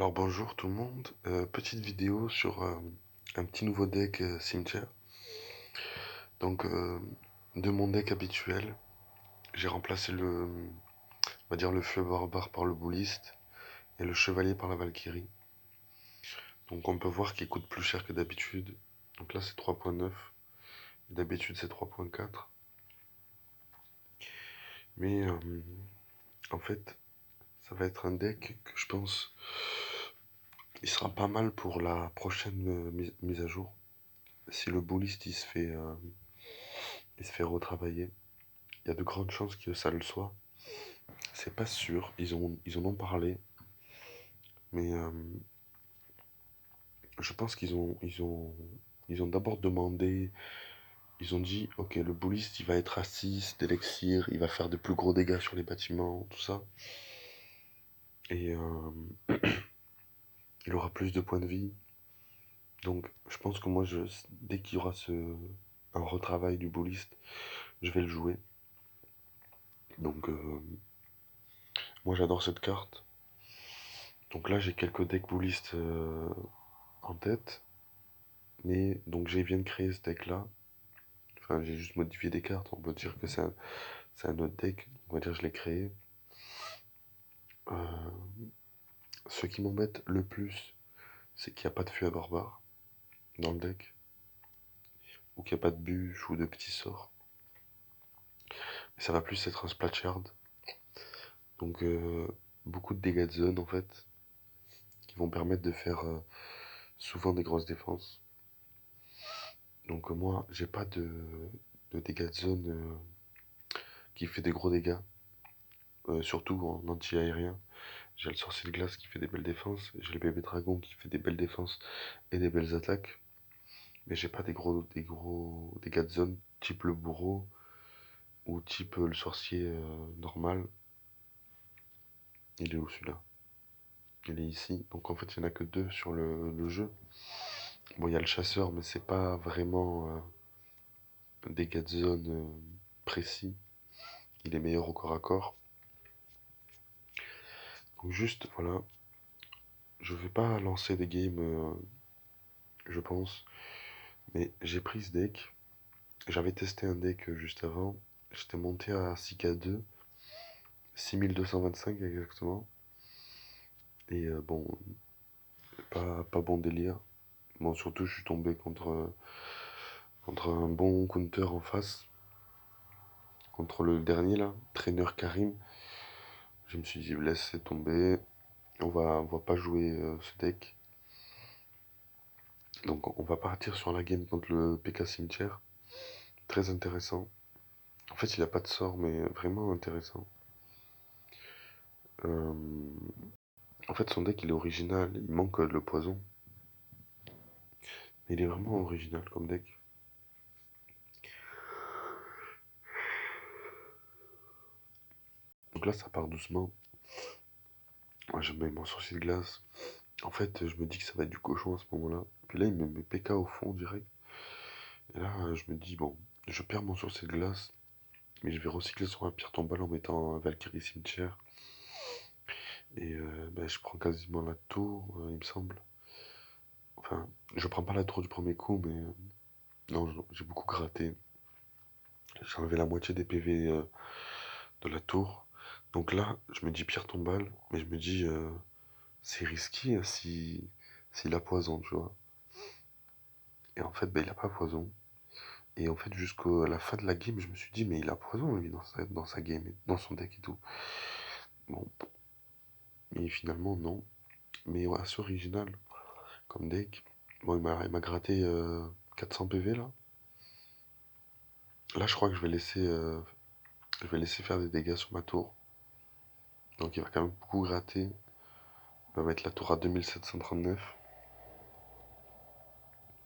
Alors bonjour tout le monde, petite vidéo sur un petit nouveau deck cimetière. Donc de mon deck habituel, j'ai remplacé on va dire le feu barbare par le bouliste et le chevalier par la Valkyrie. Donc on peut voir qu'il coûte plus cher que d'habitude. Donc là c'est 3.9, d'habitude c'est 3.4. Mais en fait ça va être un deck que je pense il sera pas mal pour la prochaine mise à jour. Si le bouliste il se fait retravailler. Il y a de grandes chances que ça le soit. C'est pas sûr, ils en ont parlé, mais je pense ils ont d'abord demandé, ils ont dit, ok, le bouliste il va être à 6 d'élixir, il va faire de plus gros dégâts sur les bâtiments, tout ça, et il aura plus de points de vie. Donc je pense que moi, dès qu'il y aura un retravail du bouliste, je vais le jouer. Donc moi j'adore cette carte. Donc là j'ai quelques decks boulistes en tête. Mais donc j'ai viens de créer ce deck là. Enfin j'ai juste modifié des cartes. On peut dire que c'est un autre deck. On va dire que je l'ai créé. Euh, ce qui m'embête le plus, c'est qu'il n'y a pas de feu à barbare dans le deck. Ou qu'il n'y a pas de bûche ou de petits sorts. Mais ça va plus être un splatchard. Donc beaucoup de dégâts de zone en fait. Qui vont permettre de faire souvent des grosses défenses. Donc moi j'ai pas de dégâts de zone qui fait des gros dégâts. Surtout en anti-aérien. J'ai le sorcier de glace qui fait des belles défenses, j'ai le bébé dragon qui fait des belles défenses et des belles attaques, mais j'ai pas des gros dégâts de zone type le bourreau ou type le sorcier normal. Il est où celui-là? Il est ici. Donc en fait il n'y en a que deux sur le jeu. Bon, il y a le chasseur, mais c'est pas vraiment un dégâts de zone précis. Il est meilleur au corps à corps. Donc juste voilà, je vais pas lancer des games, je pense, mais j'ai pris ce deck. J'avais testé un deck juste avant. J'étais monté à 6K2, 6225 exactement. Et bon, pas bon délire. Bon, surtout, je suis tombé contre un bon counter en face. Contre le dernier là, Trainer Karim. Je me suis dit, laisse tomber. On va pas jouer ce deck. Donc, on va partir sur la game contre le PK Cimetière. Très intéressant. En fait, il a pas de sort, mais vraiment intéressant. Euh, En fait, son deck il est original, il manque le poison. Mais il est vraiment original comme deck. Donc là, ça part doucement. Moi, je mets mon sourcil de glace. En fait, je me dis que ça va être du cochon à ce moment-là. Puis là, il me met PK au fond direct. Et là, je me dis, bon, je perds mon sourcil de glace. Mais je vais recycler sur un pierre tombale en mettant un Valkyrie cimetière. Et ben, je prends quasiment la tour, il me semble. Enfin, je prends pas la tour du premier coup, mais non, j'ai beaucoup gratté. J'ai enlevé la moitié des PV de la tour. Donc là, je me dis pierre tombale, mais je me dis c'est risqué hein, si s'il a poison, tu vois. Et en fait, ben, il a pas poison. Et en fait, jusqu'à la fin de la game, je me suis dit, mais il a poison lui dans sa game, dans son deck et tout. Bon, mais finalement non. Mais ouais, assez original comme deck. Bon, il m'a gratté 400 PV là. Là, je crois que je vais laisser faire des dégâts sur ma tour. Donc il va quand même beaucoup gratter. Il va mettre la tour à 2739.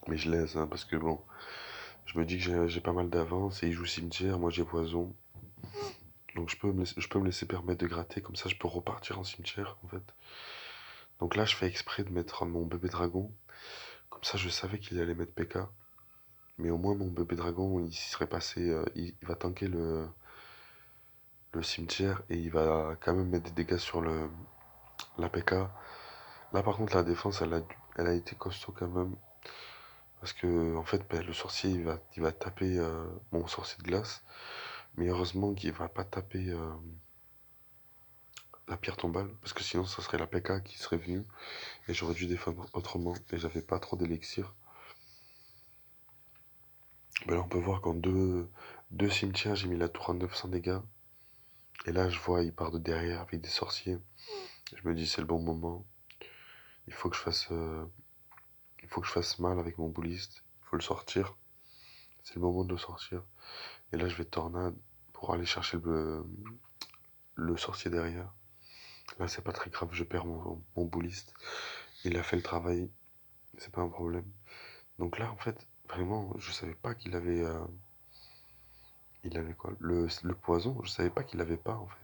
Mais je laisse, hein, parce que bon, je me dis que j'ai pas mal d'avance et il joue cimetière, moi j'ai poison. Donc je peux me laisser permettre de gratter, comme ça je peux repartir en cimetière en fait. Donc là je fais exprès de mettre mon bébé dragon. Comme ça je savais qu'il allait mettre PK. Mais au moins mon bébé dragon il serait passé. Il va tanker le cimetière et il va quand même mettre des dégâts sur la PK. Là, par contre, la défense, elle a été costaud quand même. Parce que, en fait, ben, le sorcier, il va taper mon sorcier de glace. Mais heureusement qu'il va pas taper la pierre tombale. Parce que sinon, ça serait la PK qui serait venue. Et j'aurais dû défendre autrement. Et j'avais pas trop d'élixir. Ben là, on peut voir qu'en deux cimetières, j'ai mis la tour à 900 dégâts. Et là, je vois, il part de derrière avec des sorciers. Je me dis, c'est le bon moment. Il faut que je fasse, il faut que je fasse mal avec mon bouliste. Il faut le sortir. C'est le moment de le sortir. Et là, je vais tornade pour aller chercher le sorcier derrière. Là, c'est pas très grave, je perds mon bouliste. Il a fait le travail, c'est pas un problème. Donc là, en fait, vraiment, je savais pas qu'il avait. Il avait quoi? Le poison, je savais pas qu'il avait pas, en fait.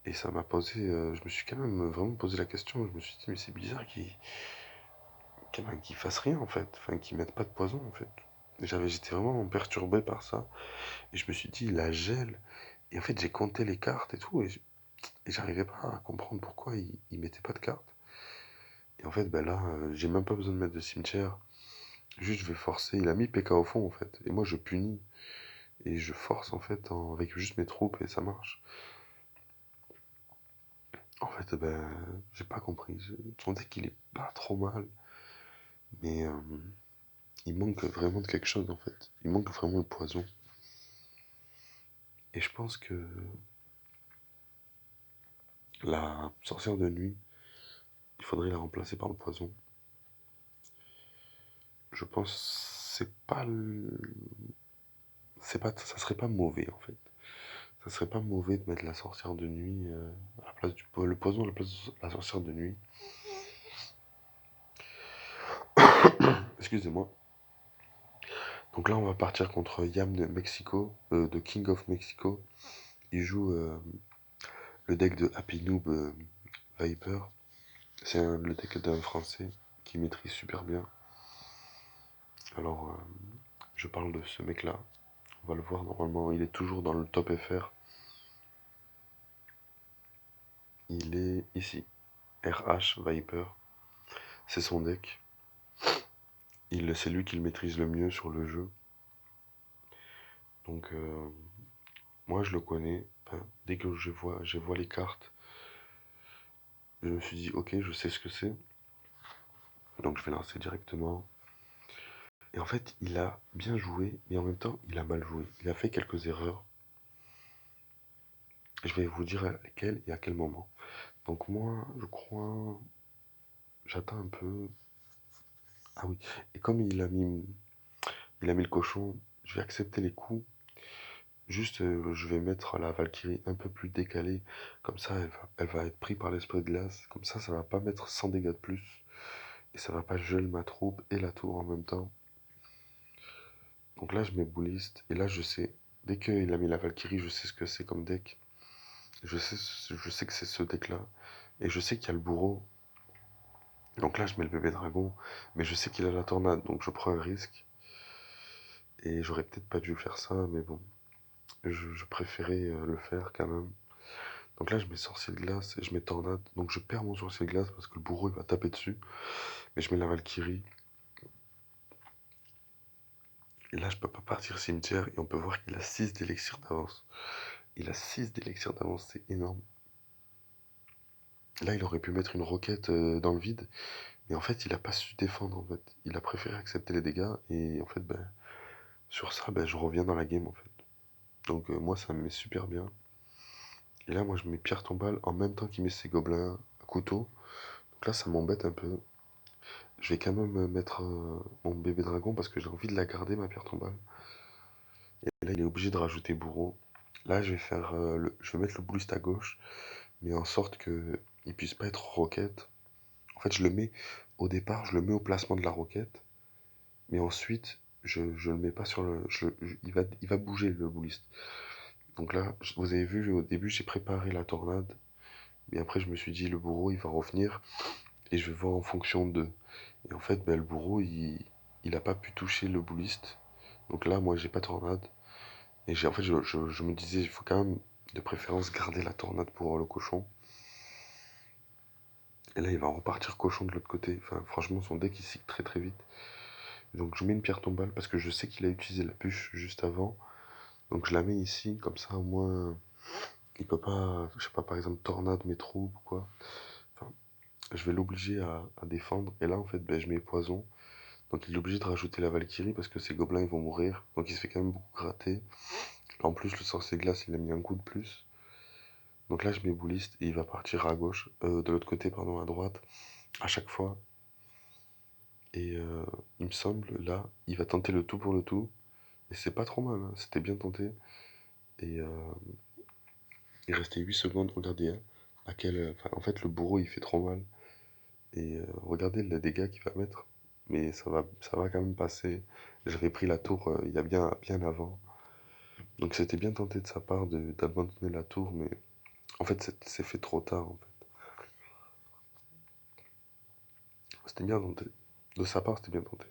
Et ça m'a posé. Je me suis quand même vraiment posé la question. Je me suis dit, mais c'est bizarre qu'il fasse rien, en fait. Enfin, qu'il mette pas de poison, en fait. J'étais vraiment perturbé par ça. Et je me suis dit, la gel. Et en fait, j'ai compté les cartes et tout. Et j'arrivais pas à comprendre pourquoi il mettait pas de cartes. Et en fait, ben là, j'ai même pas besoin de mettre de cimetière. Juste, je vais forcer. Il a mis PK au fond, en fait. Et moi, je punis. Et je force, en fait, avec juste mes troupes, et ça marche. En fait, ben, j'ai pas compris. Son deck, il est pas trop mal. Mais il manque vraiment de quelque chose, en fait. Il manque vraiment le poison. Et je pense que la sorcière de nuit, il faudrait la remplacer par le poison. Je pense que ça serait pas mauvais, en fait. Ça serait pas mauvais de mettre la sorcière de nuit à la place le poison à la place de la sorcière de nuit. Excusez-moi. Donc là, on va partir contre Yam de Mexico, de King of Mexico. Il joue le deck de Happy Noob Viper. C'est le deck d'un Français qui maîtrise super bien. Alors, je parle de ce mec-là. On va le voir normalement. Il est toujours dans le top FR. Il est ici. RH Viper. C'est son deck. C'est lui qui le maîtrise le mieux sur le jeu. Donc, moi, je le connais. Enfin, dès que je vois les cartes, je me suis dit, ok, je sais ce que c'est. Donc, je vais lancer directement. Et en fait, il a bien joué, mais en même temps, il a mal joué. Il a fait quelques erreurs. Je vais vous dire lesquelles et à quel moment. Donc, moi, je crois. J'attends un peu. Ah oui. Et comme il a mis le cochon, je vais accepter les coups. Juste, je vais mettre la Valkyrie un peu plus décalée. Comme ça, elle va être prise par l'esprit de glace. Comme ça va pas mettre 100 dégâts de plus. Et ça va pas gel ma troupe et la tour en même temps. Donc là, je mets bouliste. Et là, je sais. Dès qu'il a mis la Valkyrie, je sais ce que c'est comme deck. Je sais que c'est ce deck-là. Et je sais qu'il y a le bourreau. Donc là, je mets le bébé dragon. Mais je sais qu'il a la tornade. Donc je prends un risque. Et j'aurais peut-être pas dû faire ça. Mais bon. Je préférais le faire quand même. Donc là, je mets sorcier de glace et je mets tornade. Donc je perds mon sorcier de glace parce que le bourreau il va taper dessus. Mais je mets la Valkyrie. Et là, je peux pas partir cimetière. Et on peut voir qu'il a 6 d'élixir d'avance. Il a 6 d'élixir d'avance, c'est énorme. Là, il aurait pu mettre une roquette dans le vide. Mais en fait, il a pas su défendre en fait. Il a préféré accepter les dégâts. Et en fait, ben, sur ça, ben, je reviens dans la game en fait. Donc moi, ça me met super bien. Et là, moi, je mets pierre tombale en même temps qu'il met ses gobelins à couteau. Donc là, ça m'embête un peu. Je vais quand même mettre mon bébé dragon parce que j'ai envie de la garder, ma pierre tombale. Et là, il est obligé de rajouter bourreau. Là, je vais mettre le bouliste à gauche, mais en sorte que il puisse pas être roquette. En fait, au départ, je le mets au placement de la roquette, mais ensuite, je le mets pas sur le. Il va bouger le bouliste. Donc là, vous avez vu, au début, j'ai préparé la tornade, mais après, je me suis dit, le bourreau, il va revenir, et je vais voir en fonction de. Et en fait, ben, le bourreau, il a pas pu toucher le bouliste. Donc là, moi, j'ai pas tornade. Et en fait, je me disais, il faut quand même, de préférence, garder la tornade pour le cochon. Et là, il va repartir cochon de l'autre côté. Enfin, franchement, son deck, il cycle très très vite. Donc je mets une pierre tombale parce que je sais qu'il a utilisé la bûche juste avant. Donc je la mets ici, comme ça au moins il peut pas, je sais pas, par exemple tornade mes troupes ou quoi. Enfin, je vais l'obliger à défendre. Et là en fait, ben, je mets poison. Donc il est obligé de rajouter la Valkyrie parce que ses gobelins ils vont mourir. Donc il se fait quand même beaucoup gratter. En plus le sorcier glace il a mis un coup de plus. Donc là je mets bouliste et il va partir à gauche, de l'autre côté pardon, à droite, à chaque fois. Et il me semble là, il va tenter le tout pour le tout. Et c'est pas trop mal, hein, c'était bien tenté. Et il restait 8 secondes, regardez hein, à quel. Enfin, en fait, le bourreau il fait trop mal. Et regardez le dégât qu'il va mettre. Mais ça va quand même passer. J'avais pris la tour il y a bien avant. Donc c'était bien tenté de sa part d'abandonner la tour, mais en fait c'est fait trop tard en fait. C'était bien tenté. De sa part, c'était bien tenté.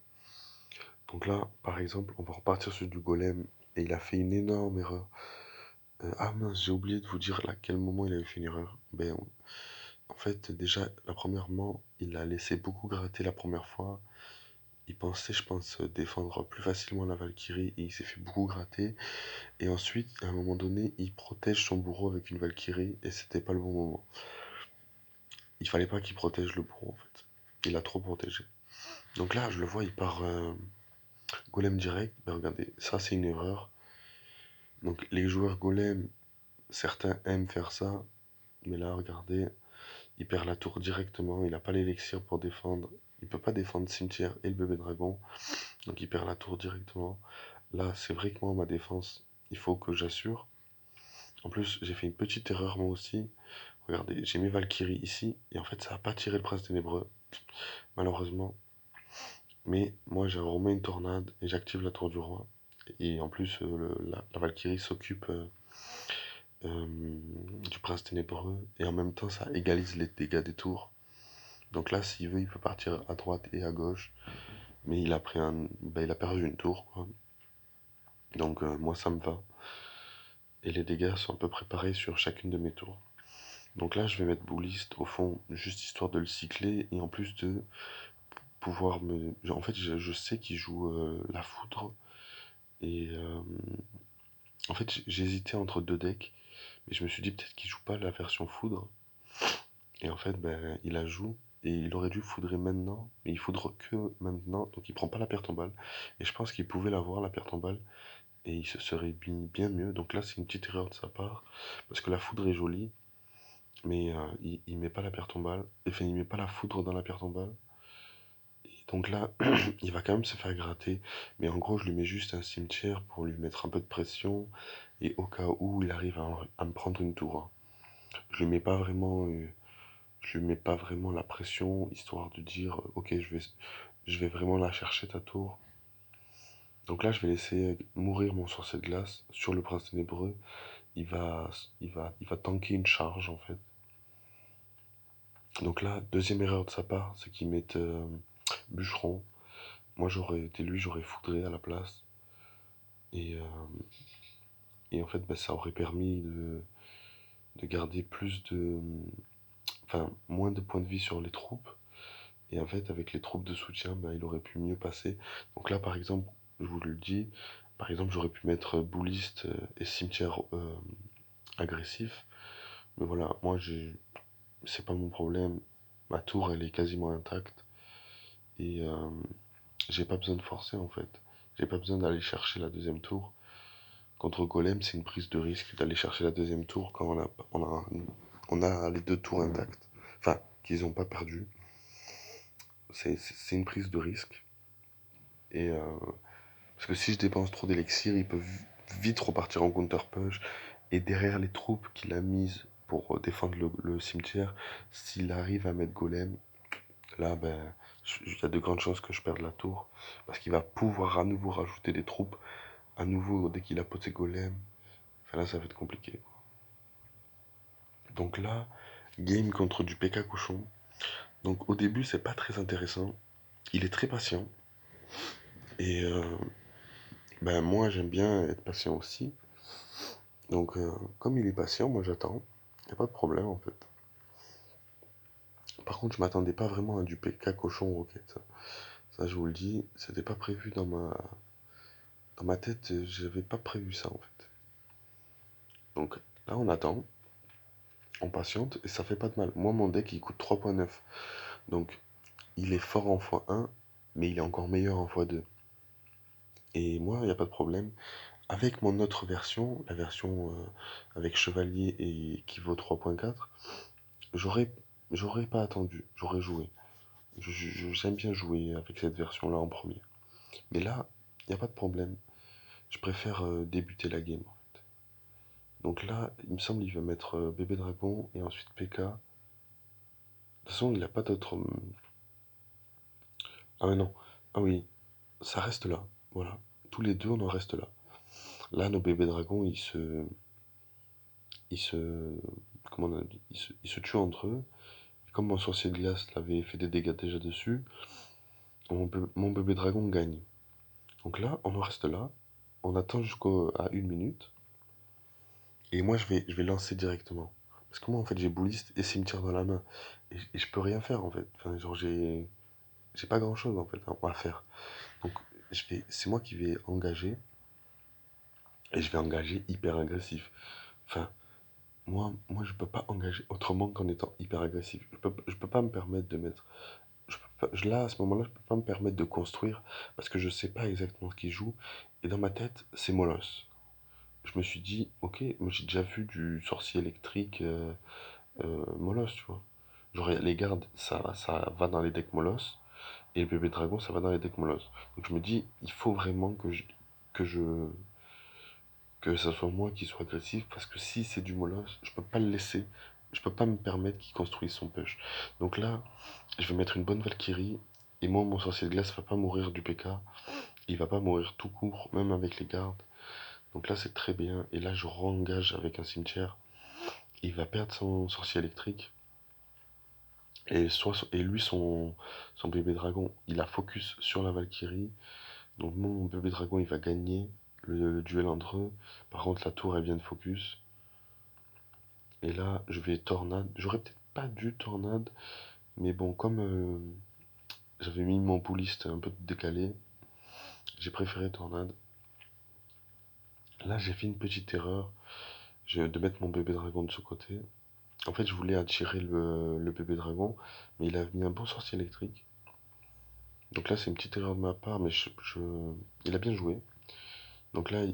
Donc là, par exemple, on va repartir sur du golem. Et il a fait une énorme erreur. Ah mince, j'ai oublié de vous dire à quel moment il avait fait une erreur. Ben, en fait, déjà, la premièrement, il a laissé beaucoup gratter la première fois. Il pensait, je pense, défendre plus facilement la Valkyrie et il s'est fait beaucoup gratter. Et ensuite, à un moment donné, il protège son bourreau avec une Valkyrie et c'était pas le bon moment. Il fallait pas qu'il protège le bourreau en fait. Il a trop protégé. Donc là, je le vois, il part golem direct. Ben regardez, ça c'est une erreur. Donc les joueurs golem, certains aiment faire ça. Mais là, regardez, il perd la tour directement. Il n'a pas l'élixir pour défendre. Il peut pas défendre cimetière et le bébé dragon. Donc il perd la tour directement. Là, c'est vrai que moi, ma défense, il faut que j'assure. En plus, j'ai fait une petite erreur moi aussi. Regardez, j'ai mis Valkyrie ici, et en fait, ça n'a pas tiré le prince ténébreux, malheureusement. Mais moi, je remets une tornade et j'active la tour du roi. Et en plus, la Valkyrie s'occupe du prince ténébreux, et en même temps, ça égalise les dégâts des tours. Donc là, s'il veut, il peut partir à droite et à gauche. Mais il a pris ben, il a perdu une tour, quoi. Donc moi, ça me va. Et les dégâts sont à peu près pareils sur chacune de mes tours. Donc là, je vais mettre bouliste au fond, juste histoire de le cycler et en plus de pouvoir me. En fait, je sais qu'il joue la foudre et en fait, j'hésitais entre deux decks, mais je me suis dit peut-être qu'il joue pas la version foudre et en fait, ben, il la joue et il aurait dû foudrer maintenant, mais il foudre que maintenant, donc il prend pas la pierre tombale et je pense qu'il pouvait l'avoir la pierre tombale et il se serait mis bien mieux. Donc là, c'est une petite erreur de sa part parce que la foudre est jolie. Mais il met pas la pierre tombale, enfin il met pas la foudre dans la pierre tombale. Et donc là, il va quand même se faire gratter. Mais en gros, je lui mets juste un cimetière pour lui mettre un peu de pression. Et au cas où il arrive à me prendre une tour, hein. Je lui mets pas vraiment, je lui mets pas vraiment la pression, histoire de dire, ok, je vais vraiment la chercher ta tour. Donc là, je vais laisser mourir mon sorcier de glace sur le prince ténébreux. Il va tanker une charge en fait. Donc là, deuxième erreur de sa part, c'est qu'il mette bûcheron. Moi, j'aurais été lui, j'aurais foudré à la place. Et, et en fait, bah, ça aurait permis de garder plus de. Enfin, moins de points de vie sur les troupes. Et en fait, avec les troupes de soutien, bah, il aurait pu mieux passer. Donc là, par exemple, je vous le dis, par exemple, j'aurais pu mettre bouliste et cimetière agressif. Mais voilà, moi, c'est pas mon problème. Ma tour, elle est quasiment intacte. Et j'ai pas besoin de forcer en fait. J'ai pas besoin d'aller chercher la deuxième tour. Contre Golem, c'est une prise de risque d'aller chercher la deuxième tour quand on a les deux tours intactes. Enfin, qu'ils n'ont pas perdu. C'est une prise de risque. Et parce que si je dépense trop d'élixir, ils peuvent vite repartir en counter-push. Et derrière les troupes qu'il a mises pour défendre le cimetière, s'il arrive à mettre Golem, là, ben, il y a de grandes chances que je perde la tour. Parce qu'il va pouvoir à nouveau rajouter des troupes. À nouveau, dès qu'il a posé Golem. Enfin là, ça va être compliqué. Donc là, game contre du PK cochon. Donc au début, c'est pas très intéressant. Il est très patient. Et ben moi, j'aime bien être patient aussi. Donc comme il est patient, moi j'attends. Y a pas de problème en fait. Par contre, je m'attendais pas vraiment à du PK cochon roquette. Ça, je vous le dis, c'était pas prévu dans ma tête, j'avais pas prévu ça en fait. Donc là, on attend, on patiente et ça fait pas de mal. Moi, mon deck il coûte 3.9. Donc il est fort en x1, mais il est encore meilleur en x2. Et moi, il n'y a pas de problème. Avec mon autre version, la version avec chevalier et qui vaut 3.4, j'aurais j'aurais pas attendu, j'aurais joué. J'aime bien jouer avec cette version-là en premier. Mais là, il n'y a pas de problème. Je préfère débuter la game. Donc là, il me semble qu'il va mettre bébé dragon et ensuite PK. De toute façon, il n'a pas d'autre. Ah mais non. Ah oui, ça reste là. Voilà. Tous les deux, on en reste là. Là, nos bébés dragons, ils se, comment on a dit, ils se tuent entre eux. Et comme mon sorcier de glace l'avait fait des dégâts déjà dessus, mon bébé dragon gagne. Donc là, on en reste là. On attend jusqu'à 1 minute. Et moi, je vais lancer directement. Parce que moi, en fait, j'ai bouliste et cimetière dans la main. Et je peux rien faire, en fait. Enfin, genre, j'ai pas grand-chose, en fait, à faire. Donc, c'est moi qui vais engager. Et je vais engager hyper agressif. Enfin, je peux pas engager autrement qu'en étant hyper agressif. Je peux pas me permettre de mettre. Là, à ce moment-là, je peux pas me permettre de construire parce que je sais pas exactement ce qu'il joue. Et dans ma tête, c'est Molos. Je me suis dit, ok, moi j'ai déjà vu du sorcier électrique Molos, tu vois. Genre, les gardes, ça va dans les decks Molos. Et le bébé dragon, ça va dans les decks Molos. Donc je me dis, il faut vraiment que je, que ça soit moi qui soit agressif, parce que si c'est du Molos, je peux pas le laisser. Je peux pas me permettre qu'il construise son push. Donc là, je vais mettre une bonne Valkyrie. Et moi, mon sorcier de glace va pas mourir du PK. Il va pas mourir tout court, même avec les gardes. Donc là, c'est très bien. Et là, je re-engage avec un cimetière. Il va perdre son sorcier électrique. Et lui, son bébé dragon, il a focus sur la Valkyrie. Donc mon bébé dragon, il va gagner le duel entre eux. Par contre, la tour, elle vient de focus. Et là, je vais tornade. J'aurais peut-être pas dû tornade. Mais bon, comme j'avais mis mon pooliste un peu décalé, j'ai préféré tornade. Là, j'ai fait une petite erreur de mettre mon bébé dragon de ce côté. En fait, je voulais attirer le bébé dragon, mais il a mis un bon sorcier électrique. Donc là, c'est une petite erreur de ma part, mais il a bien joué. Donc là,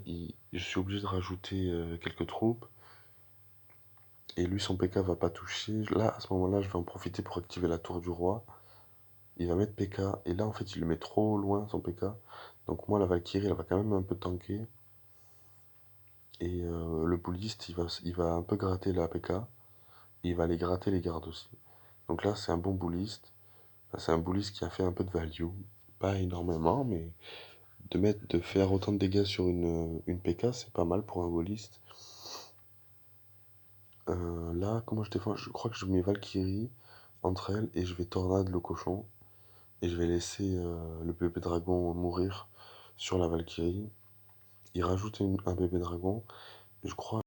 je suis obligé de rajouter quelques troupes. Et lui, son PK va pas toucher. Là, à ce moment-là, je vais en profiter pour activer la tour du roi. Il va mettre PK. Et là, en fait, il le met trop loin, son PK. Donc moi, la Valkyrie, elle va quand même un peu tanker. Et le bouliste, il va un peu gratter la PK. Et il va aller gratter les gardes aussi. Donc là, c'est un bon bouliste. Enfin, c'est un bouliste qui a fait un peu de value. Pas énormément, mais de faire autant de dégâts sur une PK, c'est pas mal pour un bouliste. Là, comment je défends? Je crois que je mets Valkyrie entre elles et je vais tornade le cochon. Et je vais laisser le bébé dragon mourir sur la Valkyrie. Il rajoute un bébé dragon. Je crois